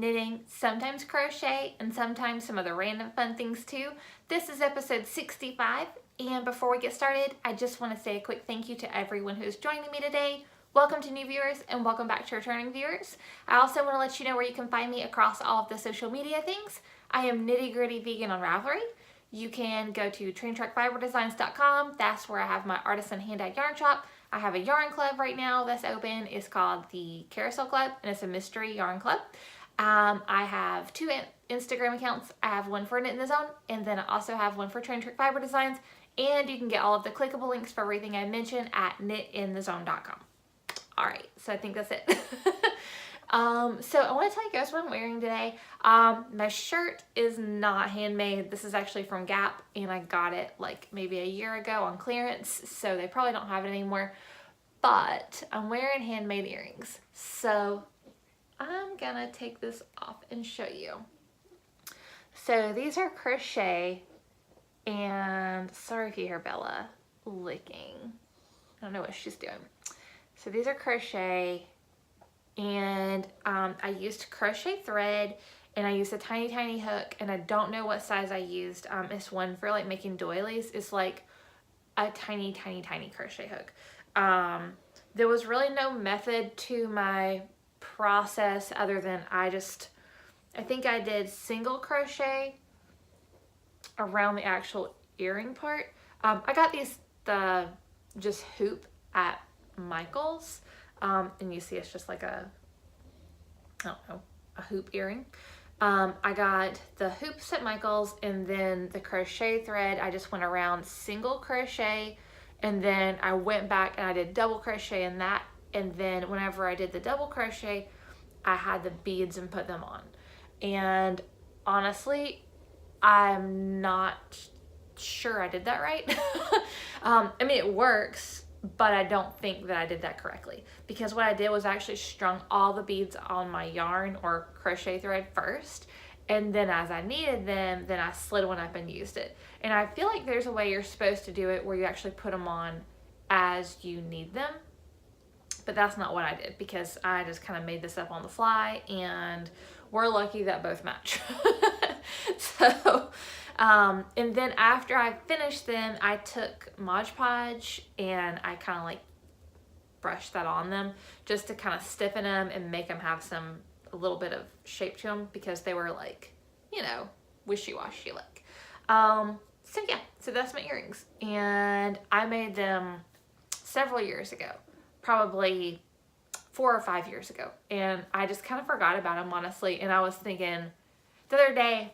knitting, sometimes crochet, and sometimes some other random fun things too. This is episode 65, and before we get started, I just want to say a quick thank you to everyone who's joining me today. Welcome to new viewers and welcome back to returning viewers. I also want to let you know where you can find me across all of the social media things. I am Nitty Gritty Vegan on Ravelry. You can go to traintrackfiberdesigns.com. That's where I have my artisan hand-dyed yarn shop. I have a yarn club right now that's open. It's called the Carousel Club, and it's a mystery yarn club. I have two Instagram accounts. I have one for Knit in the Zone, and then I also have one for Train Track Fiber Designs. And you can get all of the clickable links for everything I mentioned at knitinthezone.com. All right, so I think that's it. So I want to tell you guys what I'm wearing today. My shirt is not handmade. This is actually from Gap, and I got it like maybe a year ago on clearance, so they probably don't have it anymore. But I'm wearing handmade earrings, so I'm gonna take this off and show you. So these are crochet, and sorry if you hear Bella licking. I don't know what she's doing. So these are crochet, and I used crochet thread, and I used a tiny hook, and I don't know what size I used. It's one for like making doilies. It's like a tiny crochet hook. There was really no method to my process other than I think I did single crochet around the actual earring part. I got the just hoop at Michael's, and you see it's just like a hoop earring. I got the hoops at Michael's, and then the crochet thread, I just went around single crochet, and then I went back and I did double crochet in that, and then whenever I did the double crochet, I had the beads and put them on. And honestly, I'm not sure I did that right. I mean, it works, but I don't think that I did that correctly, because what I did was I actually strung all the beads on my yarn or crochet thread first, and then as I needed them, then I slid one up and used it. And I feel like there's a way you're supposed to do it where you actually put them on as you need them, but that's not what I did, because I just kind of made this up on the fly, and we're lucky that both match. So and then after I finished them, I took Mod Podge and I kind of like brushed that on them just to kind of stiffen them and make them have a little bit of shape to them, because they were like, you know, wishy-washy like. So yeah, so that's my earrings, and I made them several years ago, probably 4 or 5 years ago, and I just kind of forgot about them, honestly. And I was thinking the other day,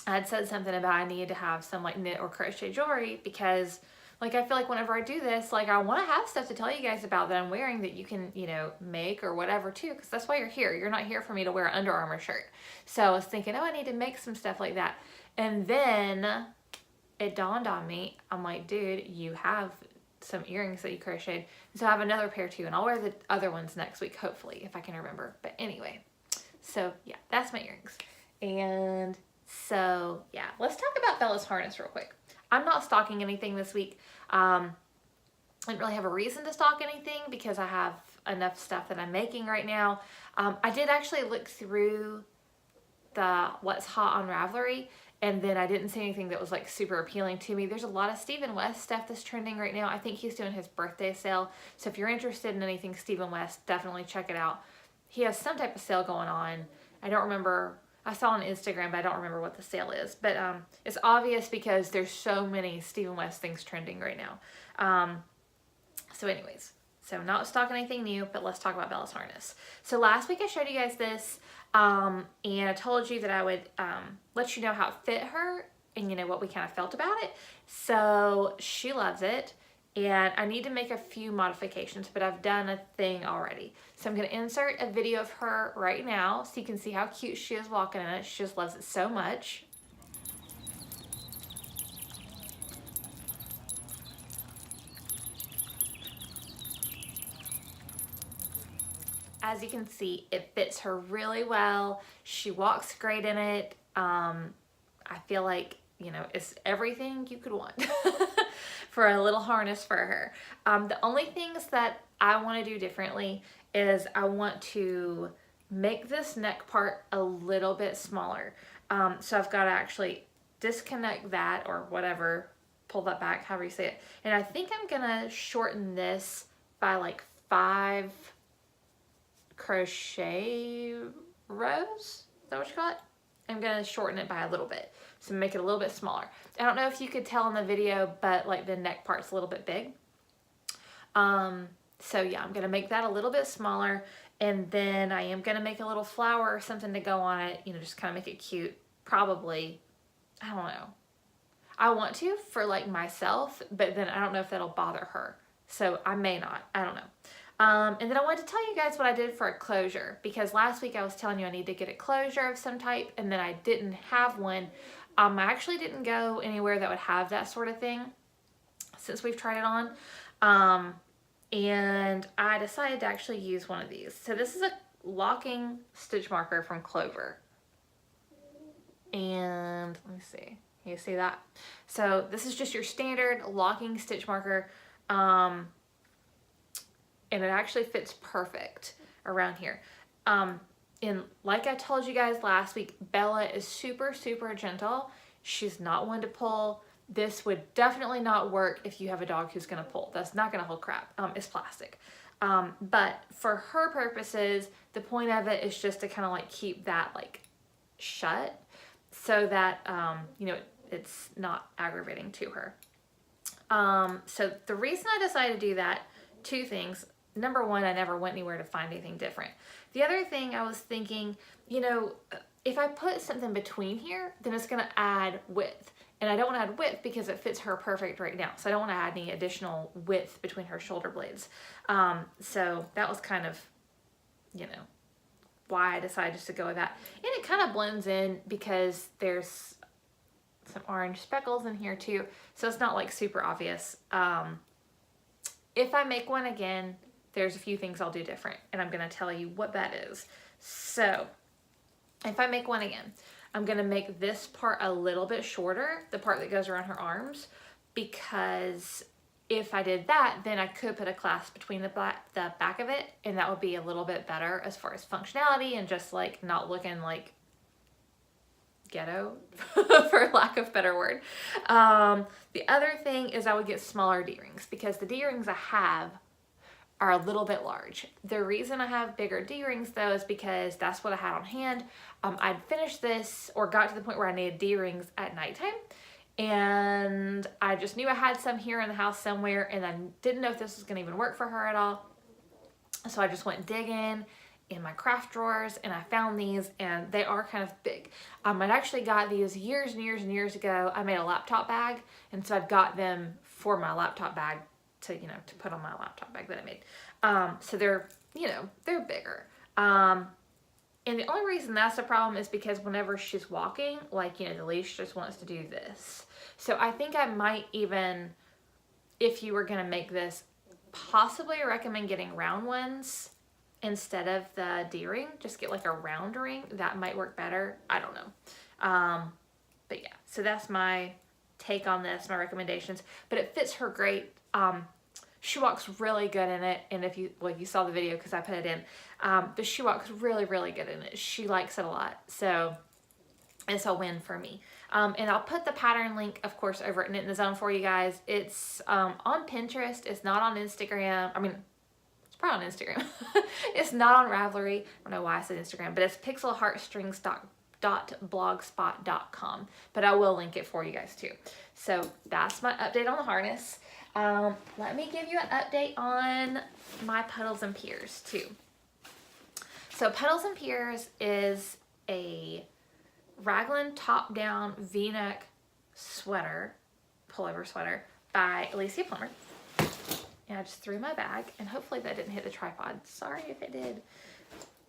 I had said something about I needed to have some like knit or crochet jewelry, because like I feel like whenever I do this, like I want to have stuff to tell you guys about that I'm wearing that you can, you know, make or whatever too, because that's why you're here. You're not here for me to wear an Under Armour shirt. So I was thinking, oh, I need to make some stuff like that. And then it dawned on me, I'm like, dude, you have some earrings that you crocheted. So I have another pair too, and I'll wear the other ones next week, hopefully, if I can remember. But anyway, so yeah, that's my earrings. And so yeah, let's talk about Bella's harness real quick. I'm not stocking anything this week. I didn't really have a reason to stock anything because I have enough stuff that I'm making right now. I did actually look through the what's hot on Ravelry, and then I didn't see anything that was like super appealing to me. There's a lot of Stephen West stuff that's trending right now. I think he's doing his birthday sale. So if you're interested in anything Stephen West, definitely check it out. He has some type of sale going on. I don't remember. I saw on Instagram, but I don't remember what the sale is. But it's obvious because there's so many Stephen West things trending right now. So anyways, so not stocking anything new, but let's talk about Bella's harness. So last week I showed you guys this, and I told you that I would let you know how it fit her and, you know, what we kind of felt about it. So she loves it. And I need to make a few modifications, but I've done a thing already. So I'm going to insert a video of her right now so you can see how cute she is walking in it. She just loves it so much. As you can see, it fits her really well. She walks great in it. I feel like, you know, it's everything you could want for a little harness for her. The only things that I want to do differently is I want to make this neck part a little bit smaller. So I've got to actually disconnect that or whatever, pull that back, however you say it. And I think I'm gonna shorten this by like 5 crochet rows. Is that what you call it? I'm gonna shorten it by a little bit, so make it a little bit smaller. I don't know if you could tell in the video, but like the neck part's a little bit big. So yeah, I'm gonna make that a little bit smaller, and then I am gonna make a little flower or something to go on it, you know, just kind of make it cute. Probably, I don't know. I want to for like myself, but then I don't know if that'll bother her. So I may not, I don't know. And then I wanted to tell you guys what I did for a closure, because last week I was telling you I need to get a closure of some type, and then I didn't have one. I actually didn't go anywhere that would have that sort of thing since we've tried it on. And I decided to actually use one of these. So this is a locking stitch marker from Clover. And let me see. Can you see that? So this is just your standard locking stitch marker. And it actually fits perfect around here. And like I told you guys last week, Bella is super, super gentle. She's not one to pull. This would definitely not work if you have a dog who's gonna pull. That's not gonna hold crap. It's plastic. But for her purposes, the point of it is just to kind of like keep that like shut so that, you know, it's not aggravating to her. So the reason I decided to do that, 2 things. Number one, I never went anywhere to find anything different. The other thing I was thinking, you know, if I put something between here, then it's gonna add width. And I don't want to add width because it fits her perfect right now. So I don't want to add any additional width between her shoulder blades. So that was kind of, you know, why I decided just to go with that. And it kind of blends in because there's some orange speckles in here too. So it's not like super obvious. If I make one again, there's a few things I'll do different, and I'm going to tell you what that is. So if I make one again, I'm gonna make this part a little bit shorter, the part that goes around her arms, because if I did that, then I could put a clasp between the back of it, and that would be a little bit better as far as functionality and just like not looking like ghetto, for lack of a better word. The other thing is I would get smaller D-rings, because the D-rings I have are a little bit large. The reason I have bigger D-rings though is because that's what I had on hand. I'd finished this or got to the point where I needed D-rings at nighttime, and I just knew I had some here in the house somewhere, and I didn't know if this was gonna even work for her at all. So I just went digging in my craft drawers, and I found these, and they are kind of big. I'd actually got these years and years and years ago. I made a laptop bag, and so I've got them for my laptop bag to, you know, to put on my laptop bag that I made. So they're, you know, they're bigger. And the only reason that's a problem is because whenever she's walking, like, you know, the leash just wants to do this. So I think I might even, if you were going to make this, possibly recommend getting round ones instead of the D-ring. Just get like a round ring. That might work better. I don't know. But yeah, so that's my take on this, my recommendations. But it fits her great. She walks really good in it, and if you, well, you saw the video because I put it in, but she walks really, really good in it. She likes it a lot, so it's a win for me. And I'll put the pattern link, of course, over at Knit in the Zone for you guys. It's on Pinterest. It's not on Instagram. I mean, it's probably on Instagram. It's not on Ravelry. I don't know why I said Instagram, but it's pixelheartstrings.blogspot.com. But I will link it for you guys too. So that's my update on the harness. Let me give you an update on my Puddles and Piers too. So Puddles and Piers is a raglan top-down V-neck sweater, pullover sweater by Alicia Plummer. And I just threw my bag, and hopefully that didn't hit the tripod. Sorry if it did.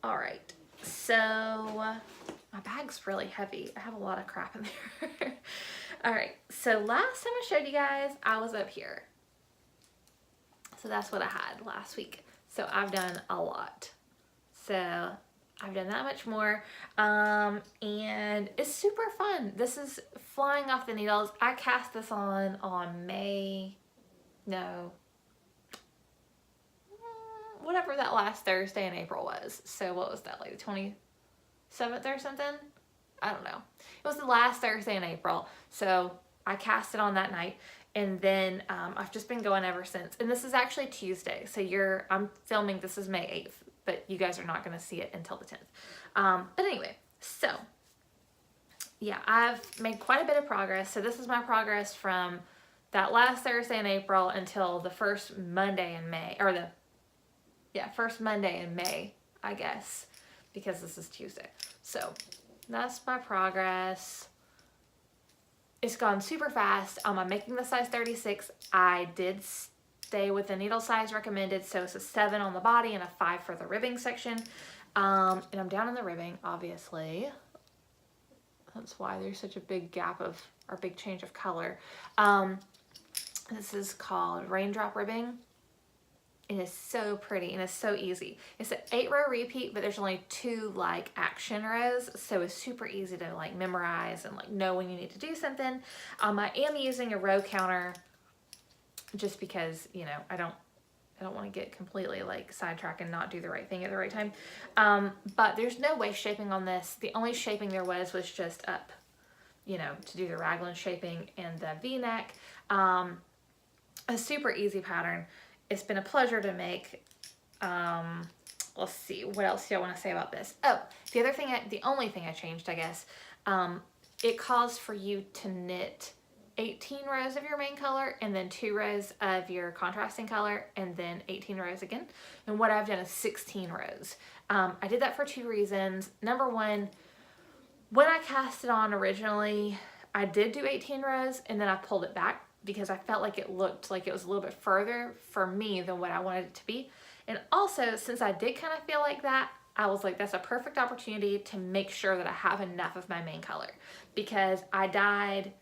All right, so my bag's really heavy. I have a lot of crap in there. All right, so last time I showed you guys, I was up here. So that's what I had last week. So I've done a lot. So I've done that much more. And it's super fun. This is flying off the needles. I cast this on May, no. whatever that last Thursday in April was. So what was that, like the 27th or something? I don't know. It was the last Thursday in April. So I cast it on that night. And then I've just been going ever since. And this is actually Tuesday. So I'm filming, this is May 8th. But you guys are not going to see it until the 10th. But anyway, so yeah, I've made quite a bit of progress. So this is my progress from that last Thursday in April until the first Monday in May, or first Monday in May, I guess, because this is Tuesday. So that's my progress. It's gone super fast. I'm making the size 36. I did stay with the needle size recommended, so it's a 7 on the body and a 5 for the ribbing section. And I'm down in the ribbing, obviously. That's why there's such a big gap or big change of color. This is called Raindrop Ribbing. It is so pretty and it's so easy. It's an 8-row repeat, but there's only 2 like action rows, so it's super easy to like memorize and like know when you need to do something. I am using a row counter just because, you know, I don't want to get completely like sidetracked and not do the right thing at the right time. But there's no waist shaping on this. The only shaping there was just up, you know, to do the raglan shaping and the V-neck. A super easy pattern. It's been a pleasure to make. Let's see, what else do I want to say about this? Oh, the only thing I changed, I guess, it calls for you to knit 18 rows of your main color and then 2 rows of your contrasting color and then 18 rows again. And what I've done is 16 rows. I did that for 2 reasons. Number one, when I cast it on originally, I did do 18 rows and then I pulled it back because I felt like it looked like it was a little bit further for me than what I wanted it to be. And also, since I did kind of feel like that, I was like, that's a perfect opportunity to make sure that I have enough of my main color, because I dyed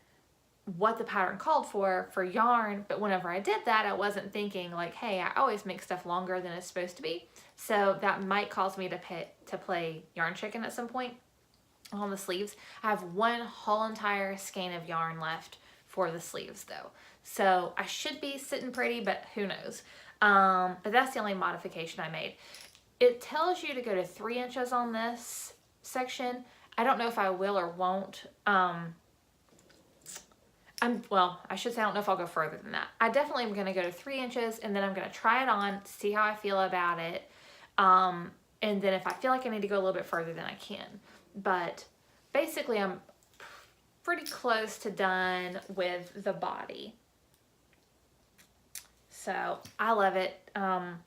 what the pattern called for yarn, but whenever I did that, I wasn't thinking like, hey, I always make stuff longer than it's supposed to be. So that might cause me to play yarn chicken at some point on the sleeves. I have one whole entire skein of yarn left for the sleeves though. So I should be sitting pretty, but who knows? But that's the only modification I made. It tells you to go to 3 inches on this section. I don't know if I will or won't. Well, I should say I don't know if I'll go further than that. I definitely am going to go to 3 inches and then I'm going to try it on, see how I feel about it. And then if I feel like I need to go a little bit further, then I can. But basically I'm pretty close to done with the body. So I love it. I'm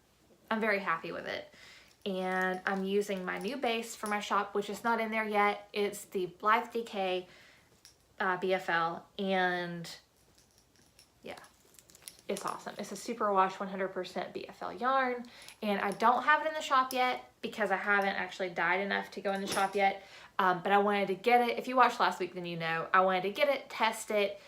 very happy with it. And I'm using my new base for my shop, which is not in there yet. It's the Blythe DK BFL, and yeah, it's awesome. It's a superwash 100% BFL yarn, and I don't have it in the shop yet because I haven't actually dyed enough to go in the shop yet. But I wanted to get it. If you watched last week, then you know I wanted to get it, test it,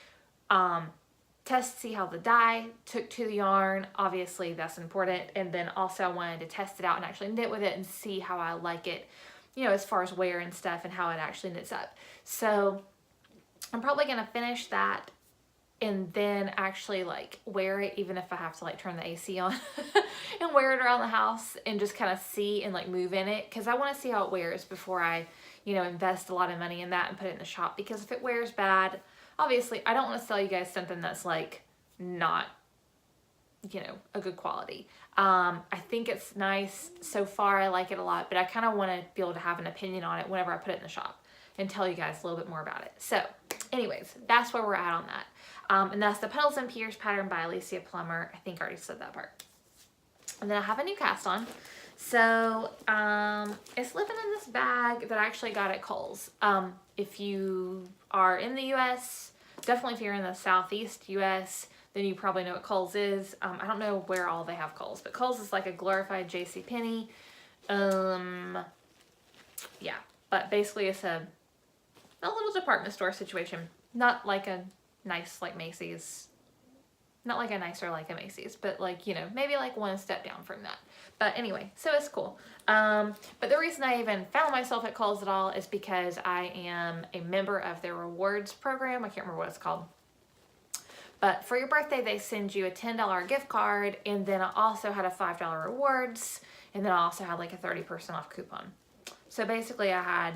see how the dye took to the yarn. Obviously, that's important. And then also I wanted to test it out and actually knit with it and see how I like it, you know, as far as wear and stuff and how it actually knits up. So I'm probably going to finish that and then actually like wear it, even if I have to like turn the AC on and wear it around the house and just kind of see and like move in it, because I want to see how it wears before I, you know, invest a lot of money in that and put it in the shop. Because if it wears bad, obviously I don't want to sell you guys something that's like not, you know, a good quality. I think it's nice so far. I like it a lot, but I kind of want to be able to have an opinion on it whenever I put it in the shop and tell you guys a little bit more about it. So anyways, that's where we're at on that. And that's the Petals and Piers pattern by Alicia Plummer. I think I already said that part. And then I have a new cast on. So it's living in this bag that I actually got at Kohl's. If you are in the US, definitely if you're in the Southeast US, then you probably know what Kohl's is. I don't know where all they have Kohl's, but Kohl's is like a glorified JCPenney. Yeah, but basically it's a little department store situation. Not like a nice like Macy's. Not like a nicer like a Macy's, but like, you know, maybe like one step down from that. But anyway, so it's cool. But the reason I even found myself at Kohl's at all is because I am a member of their rewards program. I can't remember what it's called. But for your birthday, they send you a $10 gift card, and then I also had a $5 rewards, and then I also had like a 30% off coupon. So basically I had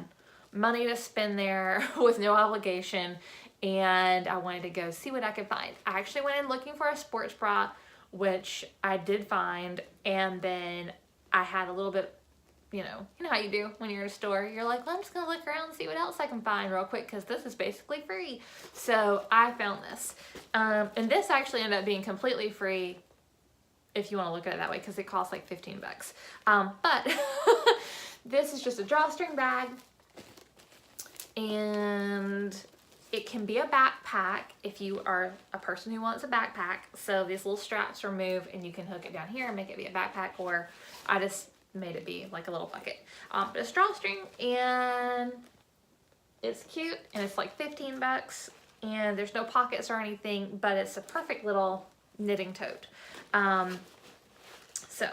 money to spend there with no obligation, and I wanted to go see what I could find. I actually went in looking for a sports bra, which I did find, and then I had a little bit, you know how you do when you're in a store. You're like, well, I'm just gonna look around and see what else I can find real quick because this is basically free. So I found this. And this actually ended up being completely free if you want to look at it that way, because it costs like 15 bucks. But this is just a drawstring bag, and it can be a backpack if you are a person who wants a backpack. So these little straps remove and you can hook it down here and make it be a backpack, or I just made it be like a little bucket. But it's drawstring, and it's cute, and it's like 15 bucks, and there's no pockets or anything, but it's a perfect little knitting tote. So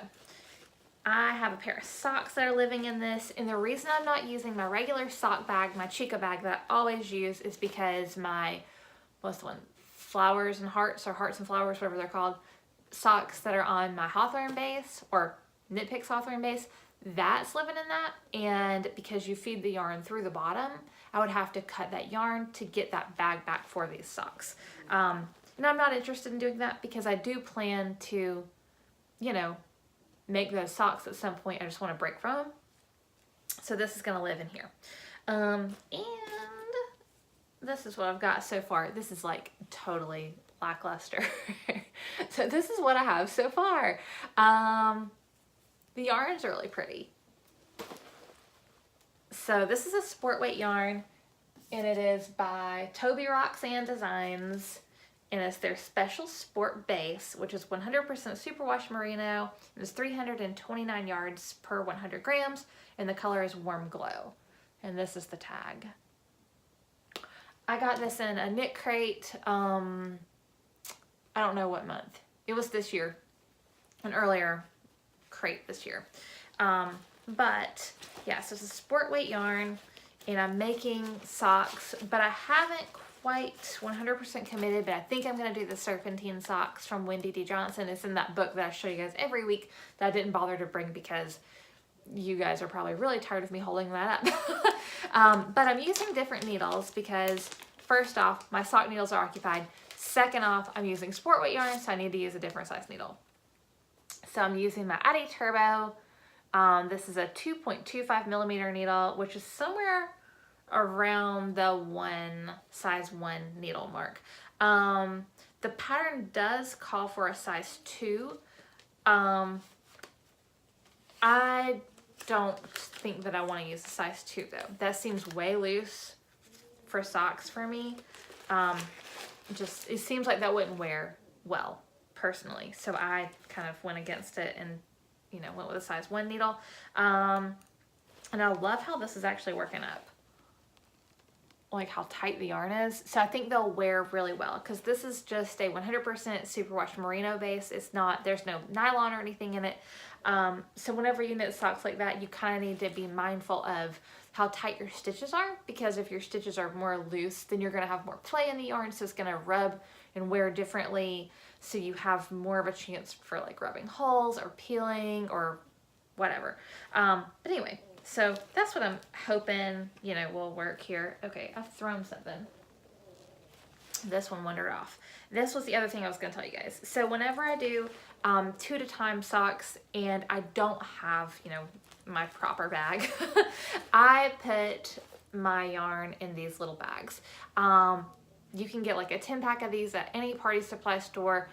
I have a pair of socks that are living in this, and the reason I'm not using my regular sock bag, my Chica bag that I always use, is because my, what's the one, flowers and hearts, or hearts and flowers, whatever they're called, socks that are on my Hawthorne base, or Knit Picks Hawthorne base, that's living in that. And because you feed the yarn through the bottom, I would have to cut that yarn to get that bag back for these socks. And I'm not interested in doing that because I do plan to, you know, make those socks at some point. I just want to break from them. So this is going to live in here. And this is what I've got so far. This is like totally lackluster. So this is what I have so far. The yarn's really pretty. So this is a sport weight yarn, and it is by Toby Roxanne Designs, and it's their special sport base, which is 100% superwash merino, and it's 329 yards per 100 grams, and the color is warm glow. And this is the tag. I got this in a knit crate, I don't know what month. It was this year, an earlier crate this year. But yeah, so it's a sport weight yarn, and I'm making socks, but I haven't quite 100% committed, but I think I'm going to do the serpentine socks from Wendy D. Johnson. It's in that book that I show you guys every week that I didn't bother to bring because you guys are probably really tired of me holding that up. But I'm using different needles because first off, my sock needles are occupied. Second off, I'm using sport weight yarn, so I need to use a different size needle. So I'm using my Addi Turbo. This is a 2.25 millimeter needle, which is somewhere around the size 1 needle mark. The pattern does call for a size 2. I don't think that I want to use a size 2 though. That seems way loose for socks for me. It seems like that wouldn't wear well personally. So I kind of went against it and, you know, went with a size 1 needle. And I love how this is actually working up. Like how tight the yarn is. So I think they'll wear really well because this is just a 100% superwash merino base. It's not, there's no nylon or anything in it. So whenever you knit socks like that, you kind of need to be mindful of how tight your stitches are, because if your stitches are more loose, then you're going to have more play in the yarn, so it's going to rub and wear differently, so you have more of a chance for like rubbing holes or peeling or whatever. But anyway, so that's what I'm hoping, you know, will work here. Okay, I've thrown something. This one wandered off. This was the other thing I was going to tell you guys. So whenever I do 2 at a time socks and I don't have, you know, my proper bag, I put my yarn in these little bags. You can get like a 10-pack of these at any party supply store,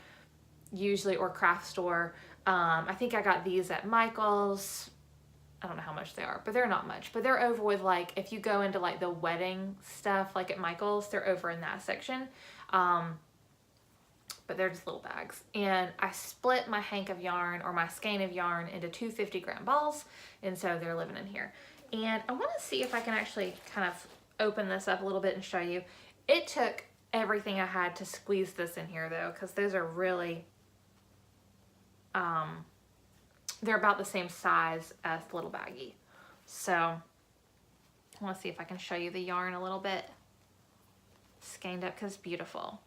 usually, or craft store. I think I got these at Michael's. I don't know how much they are, but they're not much. But they're over with, like, if you go into like the wedding stuff, like at Michael's, they're over in that section. But they're just little bags. And I split my hank of yarn, or my skein of yarn, into 2 50-gram balls. And so they're living in here. And I want to see if I can actually kind of open this up a little bit and show you. It took everything I had to squeeze this in here though, because those are really, they're about the same size as the little baggie. So I want to see if I can show you the yarn a little bit. Skeined up because it's beautiful.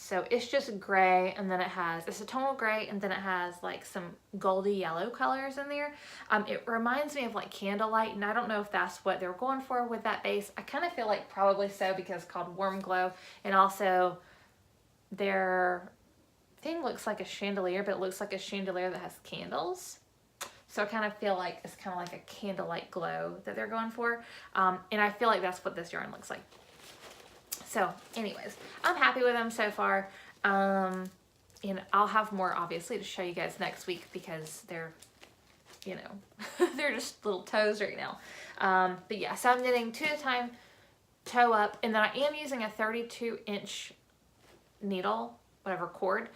So it's just gray, and then it's a tonal gray, and then it has like some goldy yellow colors in there. It reminds me of like candlelight, and I don't know if that's what they're going for with that base. I kind of feel like probably so, because it's called Warm Glow, and also their thing looks like a chandelier, but it looks like a chandelier that has candles. So I kind of feel like it's kind of like a candlelight glow that they're going for. And I feel like that's what this yarn looks like. So anyways, I'm happy with them so far. And I'll have more obviously to show you guys next week, because they're, you know, they're just little toes right now. But yeah, so I'm knitting 2 at a time, toe up, and then I am using a 32-inch needle, whatever, cord,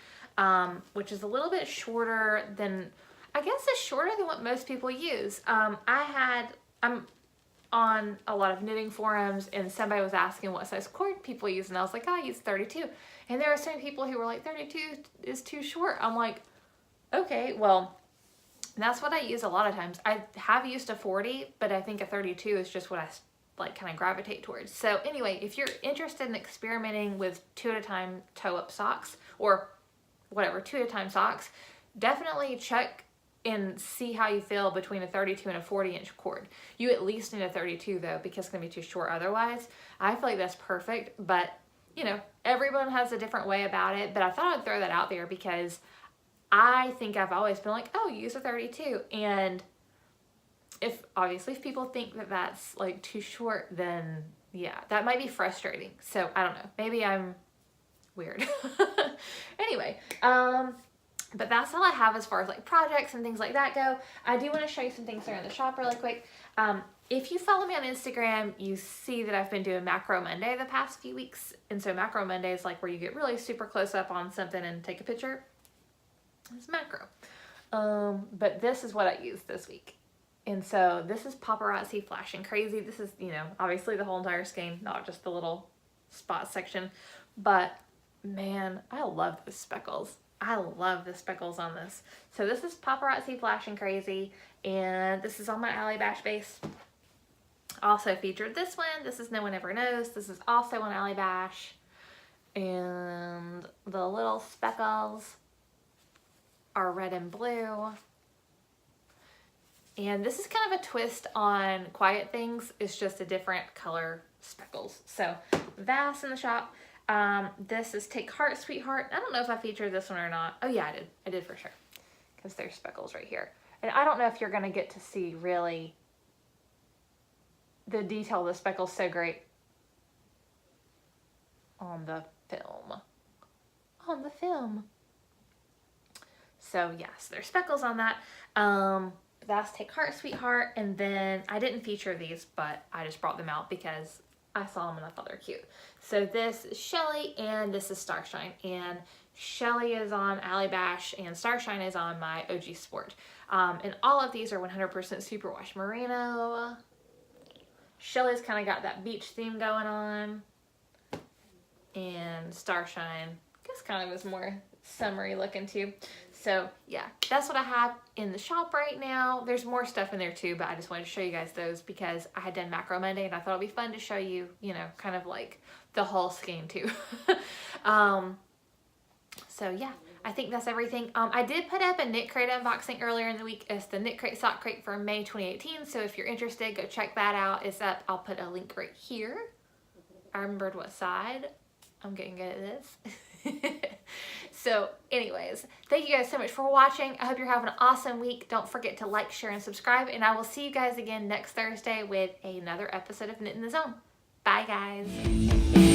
which is a little bit shorter than, I guess it's shorter than what most people use. I'm on a lot of knitting forums, and somebody was asking what size cord people use, and I was like, oh, I use 32. And there were some people who were like, 32 is too short. I'm like, okay, well, that's what I use a lot of times. I have used a 40, but I think a 32 is just what I like kind of gravitate towards. So anyway, if you're interested in experimenting with 2 at a time toe up socks, or whatever, 2 at a time socks, definitely check and see how you feel between a 32 and a 40-inch cord. You at least need a 32 though, because it's gonna be too short otherwise. I feel like that's perfect, but you know, everyone has a different way about it, but I thought I'd throw that out there because I think I've always been like, oh, use a 32. And if people think that that's like too short, then yeah, that might be frustrating. So I don't know, maybe I'm weird. Anyway, but that's all I have as far as like projects and things like that go. I do want to show you some things that are in the shop really quick. If you follow me on Instagram, you see that I've been doing Macro Monday the past few weeks. And so Macro Monday is like where you get really super close up on something and take a picture. It's macro. But this is what I used this week. And so this is Paparazzi Flashing Crazy. This is, you know, obviously the whole entire skein, not just the little spot section. But man, I love the speckles. I love the speckles on this. So this is Paparazzi Flashing Crazy, and this is on my Ally Bash base. Also featured this one. This is No One Ever Knows. This is also on Ally Bash. And the little speckles are red and blue. And this is kind of a twist on Quiet Things. It's just a different color speckles. So that's in the shop. This is Take Heart, Sweetheart. I don't know if I featured this one or not. Oh yeah, I did. I did for sure. Because there's speckles right here. And I don't know if you're going to get to see really the detail of the speckles so great on the film. On the film. So yes, there's speckles on that. That's Take Heart, Sweetheart. And then I didn't feature these, but I just brought them out because I saw them and I thought they're cute. So this is Shelly and this is Starshine. And Shelly is on Ally Bash and Starshine is on my OG Sport. And all of these are 100% superwash merino. Shelly's kind of got that beach theme going on. And Starshine, I guess kind of is more summery looking too. So yeah, that's what I have in the shop right now. There's more stuff in there too, but I just wanted to show you guys those because I had done Macro Monday and I thought it'd be fun to show you, you know, kind of like the whole skein too. So yeah, I think that's everything. I did put up a Knit Crate unboxing earlier in the week. It's the Knit Crate Sock Crate for May 2018. So if you're interested, go check that out. It's up. I'll put a link right here. I remembered what side. I'm getting good at this. So anyways, thank you guys so much for watching. I hope you're having an awesome week. Don't forget to like, share, and subscribe. And I will see you guys again next Thursday with another episode of Knit in the Zone. Bye guys.